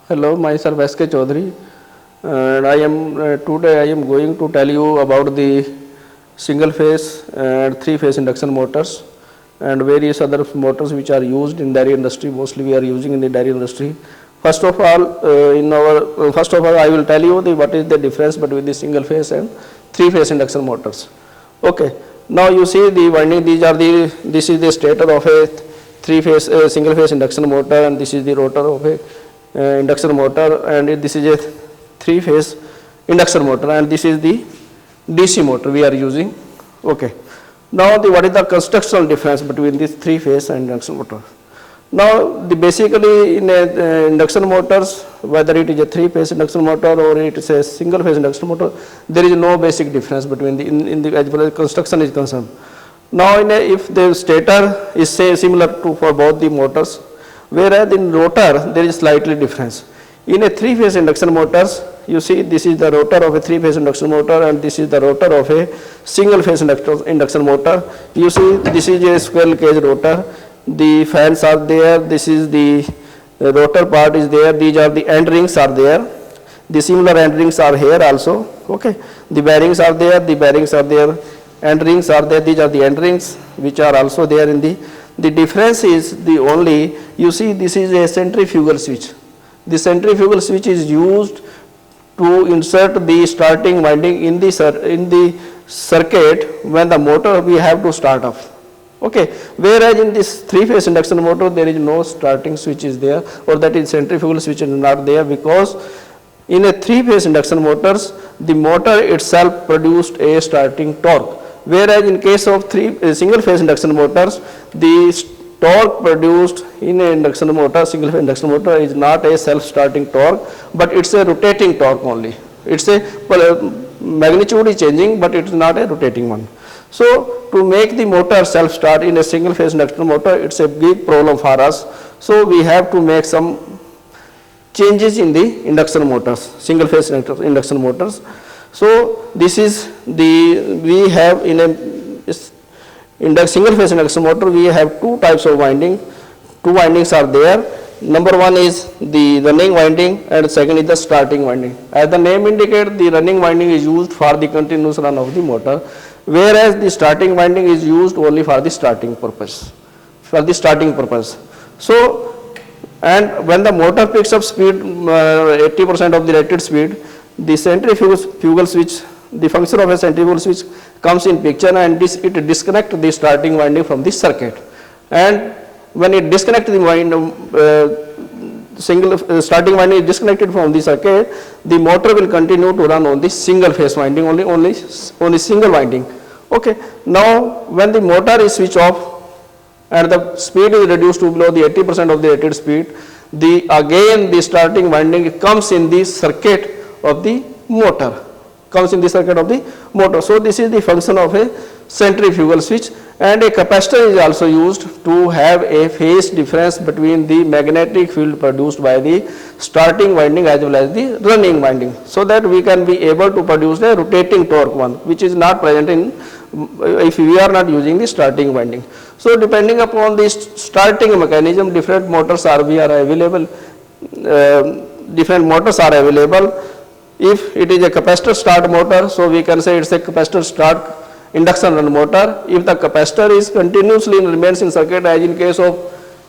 Hello, myself S.K. Chaudhary, and today I am going to tell you about the single phase and three phase induction motors and various other motors which are used in dairy industry. Mostly we are using in the dairy industry. First of all, I will tell you what is the difference between the single phase and three phase induction motors. Okay. Now you see the winding. This is the stator of a three phase single phase induction motor, and this is the rotor of a induction motor, and this is a three phase induction motor, and this is the DC motor we are using. Okay. Now what is the constructional difference between this three phase and induction motor? Now basically in induction motors, whether it is a three phase induction motor or it is a single phase induction motor, there is no basic difference between the as far as construction is concerned. Now if the stator is say similar to for both the motors, whereas in rotor there is slightly difference. In a three phase induction motors, you see this is the rotor of a three phase induction motor and this is the rotor of a single phase induction motor. You see this is a squirrel cage rotor, the fans are there, this is the rotor part is there, these are the end rings are there, the similar end rings are here also. Okay, the bearings are there, end rings are there, these are the end rings which are also there in the difference is the only, you see this is a centrifugal switch. The centrifugal switch is used to insert the starting winding in the circuit when the motor we have to start off. Okay, whereas in this three phase induction motor there is no starting switch is there, or that is centrifugal switch is not there, because in a three phase induction motors the motor itself produced a starting torque, whereas in case of single phase induction motors the torque produced in a induction motor, single phase induction motor, is not a self starting torque, but it's a rotating torque only. It's a magnitude is changing, but it is not a rotating one. So to make the motor self start in a single phase induction motor, it's a big problem for us. So we have to make some changes in the induction motors, single phase induction motors. So this is we have in a single phase induction motor we have two types of winding. Two windings are there. Number one is the running winding and second is the starting winding. As the name indicates, the running winding is used for the continuous run of the motor, whereas the starting winding is used only for the starting purpose. So, and when the motor picks up speed, 80% of the rated speed, the centrifugal switch, the function of a centrifugal switch comes in picture, and it disconnects the starting winding from the circuit. And when it disconnects the starting winding is disconnected from the circuit, the motor will continue to run on the single phase winding, only single winding. Okay. Now when the motor is switched off and the speed is reduced to below the 80% of the rated speed, again the starting winding comes in the circuit of the motor. So this is the function of a centrifugal switch, and a capacitor is also used to have a phase difference between the magnetic field produced by the starting winding as well as the running winding, so that we can be able to produce a rotating torque one, which is not present if we are not using the starting winding. So depending upon the starting mechanism, different motors are available. If it is a capacitor start motor, so we can say it's a capacitor start induction run motor. If the capacitor is continuously remains in circuit, as in case of,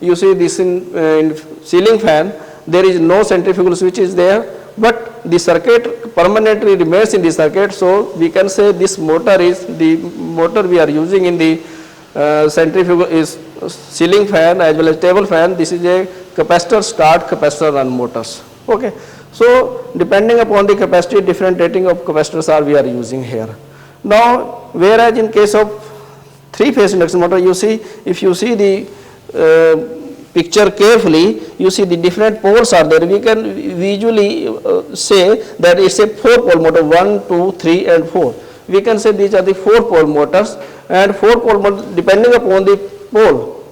you see this in ceiling fan, there is no centrifugal switch is there, but the circuit permanently remains in the circuit. So we can say this motor is the motor we are using in the centrifugal is ceiling fan as well as table fan. This is a capacitor start, capacitor run motors. Okay. So depending upon the capacity, different rating of capacitors we are using here. Now, whereas in case of three phase induction motor, you see, if you see the picture carefully, you see the different poles are there. We can visually say that it's a 4-pole motor, 1, 2, 3 and 4. We can say these are the 4-pole motors, and 4-pole motor, depending upon the pole,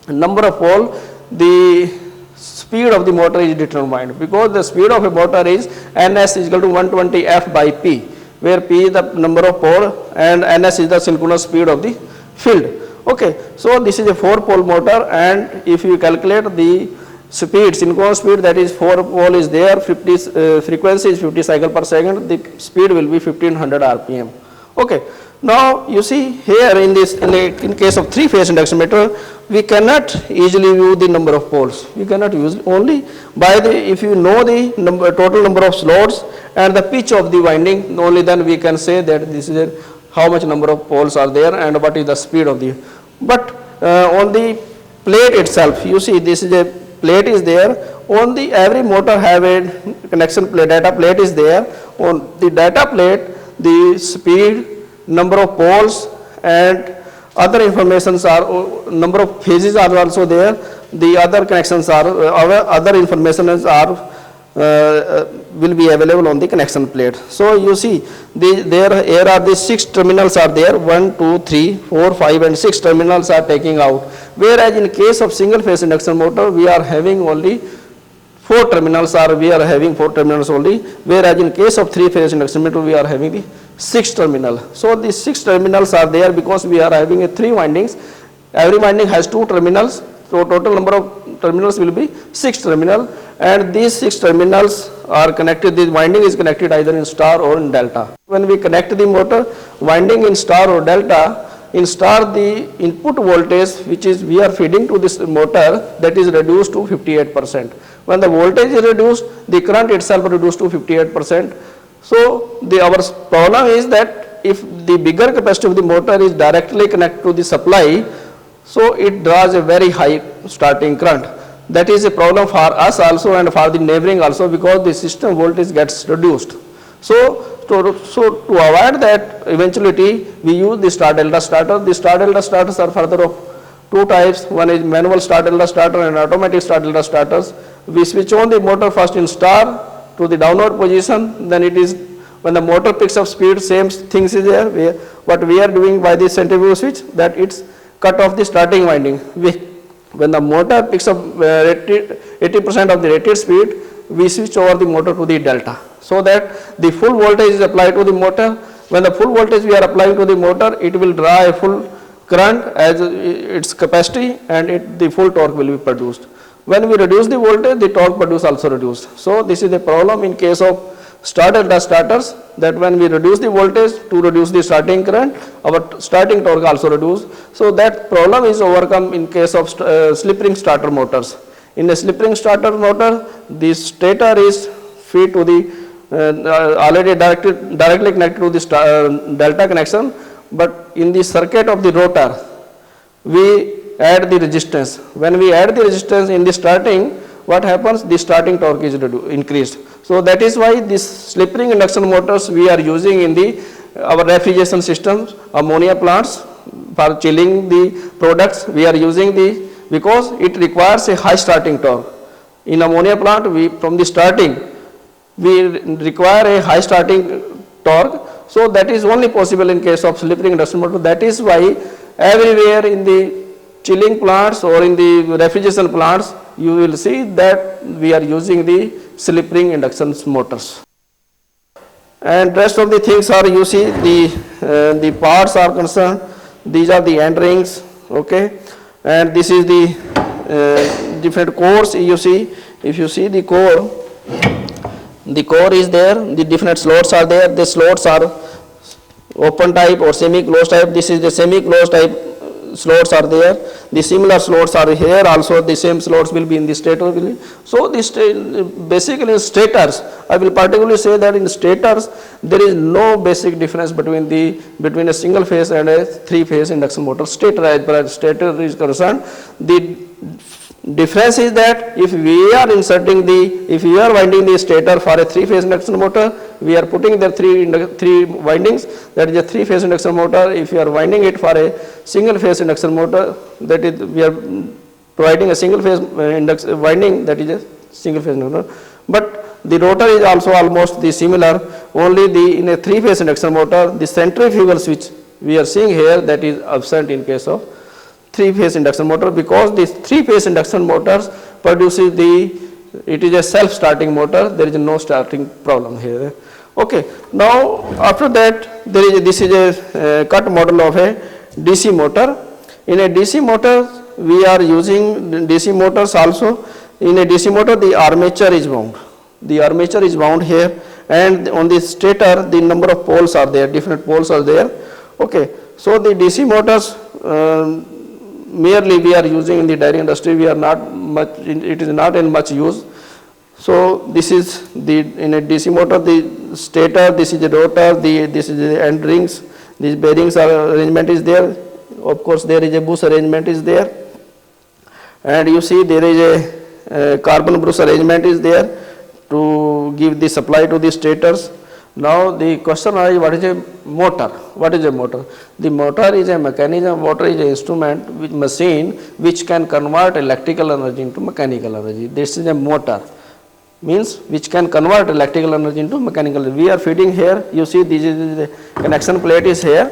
number of pole, the speed of the motor is determined, because the speed of a motor is Ns is equal to 120 F by P, where P is the number of pole and Ns is the synchronous speed of the field. Okay, so this is a 4-pole motor, and if you calculate the speed, synchronous speed, that is 4 pole is there, 50 frequency is 50 cycle per second, the speed will be 1500 rpm. Okay. Now you see here in this, in case of 3-phase induction motor, we cannot easily view the number of poles. We cannot use only by the, if you know the total number of slots and the pitch of the winding, only then we can say that this is how much number of poles are there and what is the speed of the. But on the plate itself, you see this is a plate is there. On the every motor have a connection plate, data plate is there. On the data plate, the speed, number of poles and other informations are, number of phases are also there. The other connections are, other information are will be available on the connection plate. So you see here are the 6 terminals are there, 1, 2, 3, 4, 5 and 6 terminals are taking out. Whereas in case of single phase induction motor, we are having only 4 terminals, or we are having 4 terminals only, whereas in case of 3-phase induction motor, we are having the 6 terminal. So these 6 terminals are there because we are having a 3 windings. Every winding has 2 terminals. So total number of terminals will be 6 terminal, and these 6 terminals are connected. The winding is connected either in star or in delta. When we connect the motor winding in star or delta, in star the input voltage which is we are feeding to this motor, that is reduced to 58%. When the voltage is reduced, the current itself reduced to 58%. So our problem is that if the bigger capacity of the motor is directly connected to the supply, so it draws a very high starting current. That is a problem for us also and for the neighboring also, because the system voltage gets reduced. So to avoid that eventuality, we use the star delta starter. The star delta starters are further of 2 types. One is manual star delta starter and automatic star delta starters. We switch on the motor first in star to the downward position, then it is when the motor picks up speed, same things is there. What we are doing by this centrifugal switch, that it's cut off the starting winding. When the motor picks up 80% of the rated speed, we switch over the motor to the delta, so that the full voltage is applied to the motor. When the full voltage we are applying to the motor, it will draw a full current as its capacity, and the full torque will be produced. When we reduce the voltage, the torque produced also reduced. So this is the problem in case of star delta starters, that when we reduce the voltage to reduce the starting current, our starting torque also reduced. So that problem is overcome in case of slip ring starter motors. In a slip ring starter motor, the stator is feed to the already directly connected to the delta connection, but in the circuit of the rotor, we add the resistance. When we add the resistance in the starting, what happens? The starting torque is increased. So that is why this slip ring induction motors we are using in our refrigeration systems, ammonia plants, for chilling the products. We are using because it requires a high starting torque. In ammonia plant, from the starting, we require a high starting torque. So that is only possible in case of slip ring induction motor. That is why everywhere in the chilling plants or in the refrigeration plants, you will see that we are using the slip ring induction motors. And rest of the things are, you see, the parts are concerned. These are the end rings, okay, and this is the different cores. You see, if you see the core is there, the different slots are there. The slots are open type or semi-closed type. This is the semi-closed type slots are there. The similar slots are here also. The same slots will be in the stator. So basically stators, I will particularly say that in stators there is no basic difference between a single phase and a 3-phase induction motor. Stator, as far as stator is concerned, the difference is that if we are winding the stator for a 3-phase induction motor, we are putting the three windings, that is a 3-phase induction motor. If you are winding it for a single-phase induction motor, that is we are providing a single-phase winding, that is a single-phase motor. But the rotor is also almost the similar, only in a 3-phase induction motor, the centrifugal switch we are seeing here, that is absent in case of 3-phase induction motor, because this 3-phase induction motors produces it is a self-starting motor. There is no starting problem here. Okay. Now after that, this is a cut model of a DC motor. In a DC motor, we are using DC motors also. in a DC motor the armature is wound. The armature is wound here, and on the stator the number of poles are there, different poles are there. Okay. So the DC motors merely we are using in the dairy industry, we are not much, it is not in much use. So this is the, in a DC motor, the stator, this is the rotor, this is the end rings, these bearings arrangement is there. Of course, there is a bush arrangement is there, and you see there is a carbon brush arrangement is there to give the supply to the stators. Now the question is, what is a motor? What is a motor? The motor is a mechanism, motor is an instrument, which machine which can convert electrical energy into mechanical energy. This is a motor, means which can convert electrical energy into mechanical energy. We are feeding here, you see this is the connection plate is here,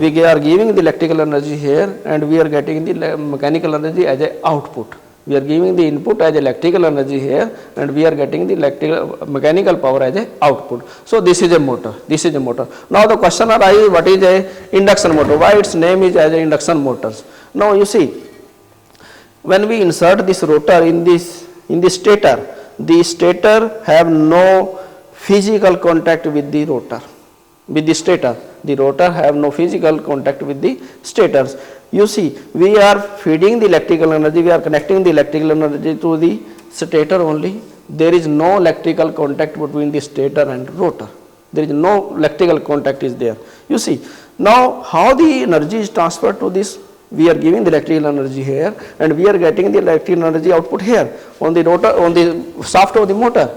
we are giving the electrical energy here, and we are getting the mechanical energy as a output. We are giving the input as electrical energy here, and we are getting the mechanical power as a output. So this is a motor. This is a motor. Now the question arises, what is a induction motor? Why its name is as a induction motors? Now you see, when we insert this rotor in this stator, the stator have no physical contact with the rotor, with the stator. The rotor have no physical contact with the stators. You see, we are feeding the electrical energy, we are connecting the electrical energy to the stator only. There is no electrical contact between the stator and rotor. There is no electrical contact is there. You see, now how the energy is transferred to this? We are giving the electrical energy here, and we are getting the electrical energy output here on the rotor, on the shaft of the motor.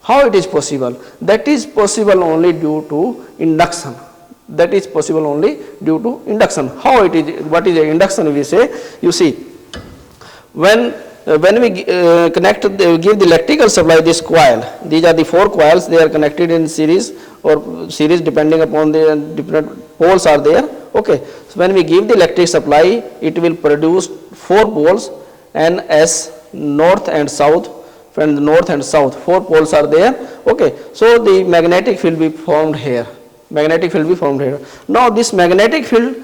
How it is possible? That is possible only due to induction. That is possible only due to induction. How it is? What is induction? We say, you see, when we connect, give the electrical supply, this coil, these are the 4 coils, they are connected in series or series depending upon the different poles are there. Okay. So when we give the electric supply, it will produce 4 poles, N, S, north and south, from the north and south, 4 poles are there. Okay. So the magnetic field will be formed here. Magnetic field will be formed here. Now this magnetic field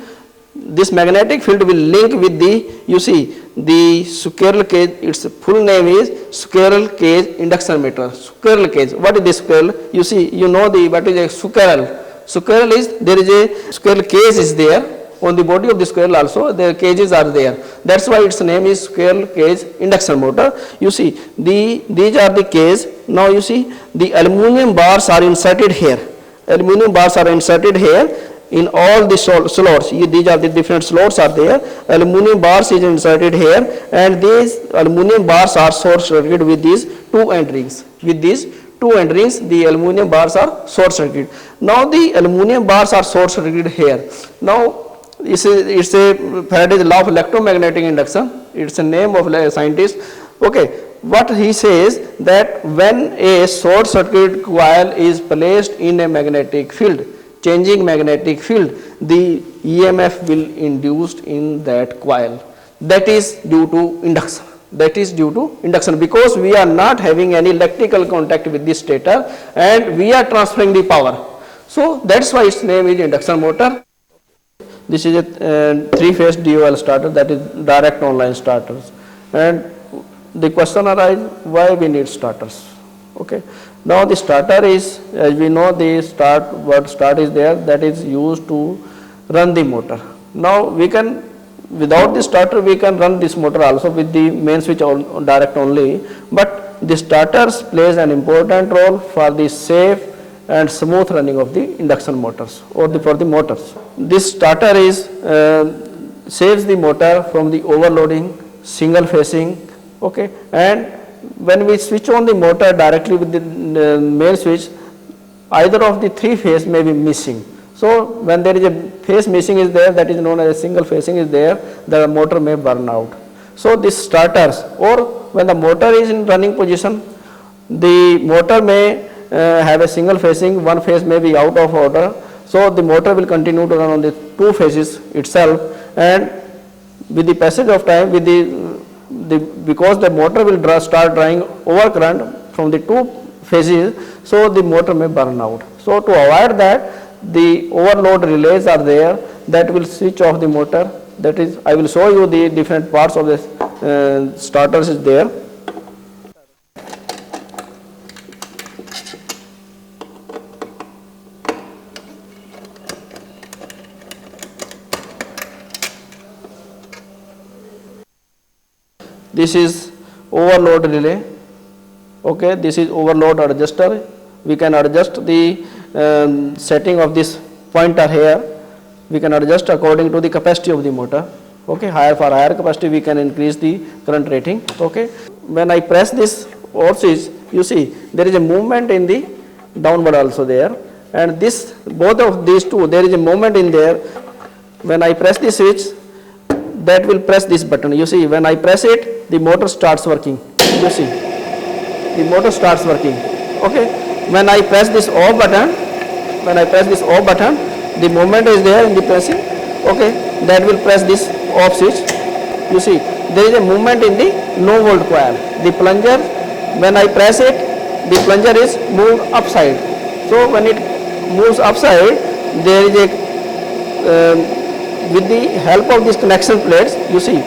will link with the, you see, the squirrel cage. Its full name is squirrel cage induction meter. Squirrel cage. What is this squirrel? You see, you know the, what is a squirrel? Squirrel is, there is a squirrel cage is there. On the body of the squirrel also, the cages are there. That's why its name is squirrel cage induction motor. You see, these are the cage. Now you see, the aluminum bars are inserted here. Aluminum bars are inserted here in all the slots. These are the different slots are there. Aluminum bars is inserted here, and these aluminum bars are short circuited with these 2 end rings. With these 2 end rings, the aluminum bars are short circuited. Now the aluminum bars are short circuited here. Now it's a Faraday's law of electromagnetic induction. It's a name of a scientist. Okay. What he says, that when a short circuit coil is placed in a magnetic field, changing magnetic field, the EMF will induced in that coil. That is due to induction. That is due to induction, because we are not having any electrical contact with the stator, and we are transferring the power. So that's why its name is induction motor. This is a 3-phase DOL starter, that is direct online starters. And the question arises, why we need starters? Okay. Now the starter is, as we know, the word start is there, that is used to run the motor. Now we can, without the starter, we can run this motor also with the main switch on direct only, but the starters plays an important role for the safe and smooth running of the induction motors or for the motors. This starter is saves the motor from the overloading, single phasing. Okay, and when we switch on the motor directly with the main switch, either of the 3 phase may be missing. So when there is a phase missing is there, that is known as a single phasing is there, the motor may burn out. So this starters, or when the motor is in running position, the motor may have a single phasing, 1 phase may be out of order. So the motor will continue to run on the 2 phases itself, and with the passage of time, with because the motor will start drawing overcurrent from the 2 phases, so the motor may burn out. So to avoid that, the overload relays are there that will switch off the motor. That is, I will show you the different parts of the starters is there. This is overload relay. Okay, this is overload adjuster. We can adjust the setting of this pointer here. We can adjust according to the capacity of the motor. Okay, for higher capacity we can increase the current rating. Okay, when I press this off switch, you see there is a movement in the downward also there, and this both of these two, there is a movement in there. When I press the switch, that will press this button. You see, when I press it, the motor starts working. You see, the motor starts working. Okay, when I press this off button, the movement is there in the pressing. Okay, that will press this off switch. You see, there is a movement in the no volt coil. The plunger, when I press it, the plunger is moved upside. So when it moves upside, there is a with the help of these connection plates, you see,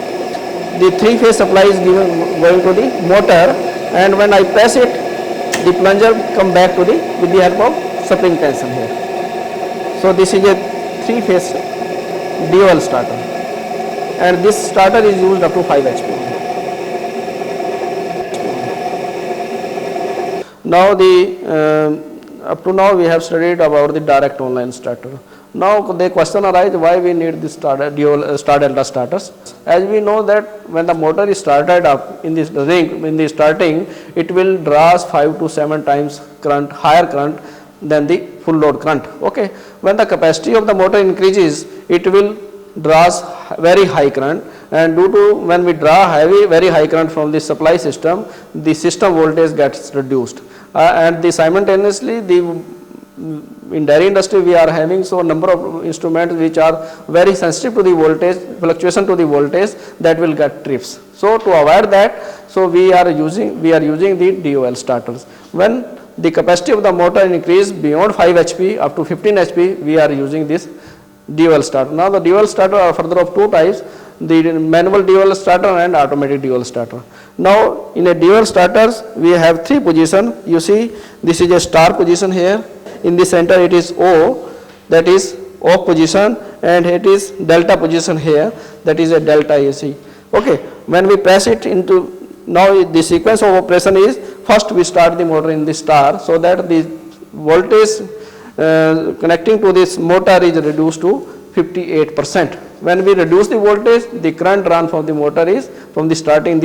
the three-phase supply is going to the motor, and when I press it, the plunger come back to with the help of spring tension here. So this is a three-phase dual starter, and this starter is used up to 5 HP. Now up to now we have studied about the direct online starter. Now the question arises, why we need this dual star delta starters. As we know that when the motor is started up in this ring, in the starting, it will draws 5 to 7 times current, higher current than the full load current. Okay, when the capacity of the motor increases, it will draws very high current, and due to when we draw very high current from the supply system, the system voltage gets reduced, and simultaneously in dairy industry we are having so number of instruments which are very sensitive to the voltage, fluctuation to the voltage, that will get trips. So to avoid that, so we are using the DOL starters. When the capacity of the motor increase beyond 5 HP up to 15 HP, we are using this dual starter. Now the dual starter are further of two types, the manual dual starter and automatic dual starter. Now in a dual starters we have 3 positions. You see, this is a star position here. In the center it is O, that is off position, and it is delta position here, that is a delta AC. Okay, when we press it into, now the sequence of operation is, first we start the motor in the star, so that the voltage connecting to this motor is reduced to 58%. When we reduce the voltage, the current run from the motor is from the starting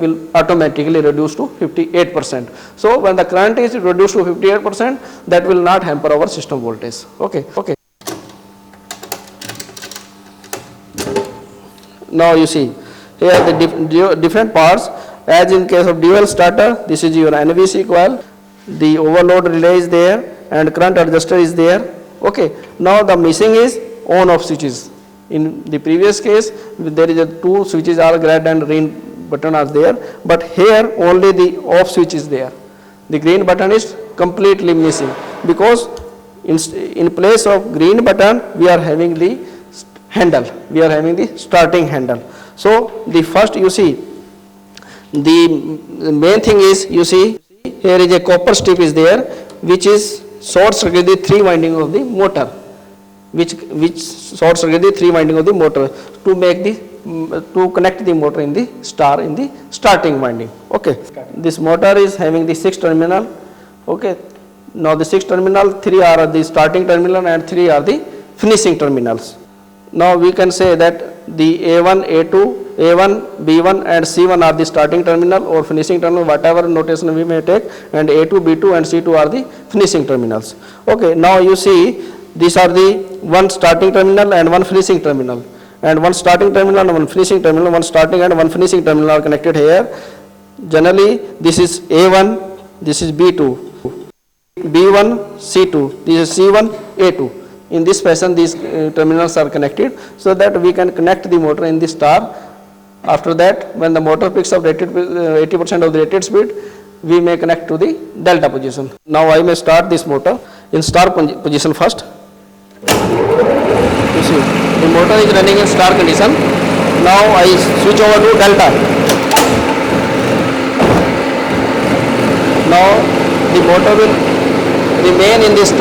will automatically reduce to 58%. So when the current is reduced to 58%, that will not hamper our system voltage. Okay. Now you see here the different parts. As in case of dual starter, this is your NVC coil, the overload relay is there, and current adjuster is there. Okay. Now the missing is on-off switches. In the previous case, there is 2 switches are red and green button are there, but here only the off switch is there. The green button is completely missing, because in place of green button we are having the handle, we are having the starting handle. So the first, you see, the main thing is, you see, here is a copper strip is there, which is short circuit the 3 winding of the motor, which short circuit the 3 winding of the motor to connect the motor in the starting winding. Okay, this motor is having the 6 terminal. Okay, now the 6 terminal, 3 are the starting terminal and 3 are the finishing terminals. Now we can say that the A1, A2, A1, B1 and C1 are the starting terminal or finishing terminal, whatever notation we may take, and A2, B2 and C2 are the finishing terminals. Okay, now you see, these are the one starting terminal and one finishing terminal, and one starting terminal and one finishing terminal, one starting and one finishing terminal are connected here. Generally this is A1, this is B2, B1, C2, this is C1, A2. In this fashion these terminals are connected, so that we can connect the motor in the star. After that, when the motor picks up 80% of the rated speed, we may connect to the delta position. Now I may start this motor in star position first. You see, the motor is running in star condition. Now I switch over to delta. Now the motor will remain in this.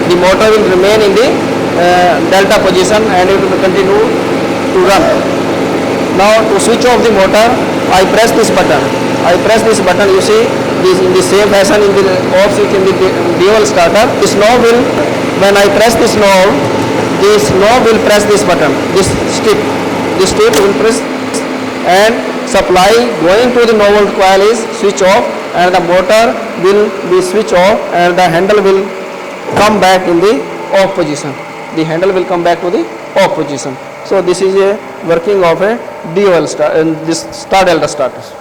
The motor will remain in the delta position and it will continue to run. Now to switch off the motor, I press this button. You see this in the same fashion in the off switch in the dual starter. This knob will, when I press this knob will press this button. This strip will press, and supply going to the no volt coil is switch off, and the motor will be switch off, and the handle will come back in the off position. The handle will come back to the off position. So this is a working of a dual star and this star delta starters.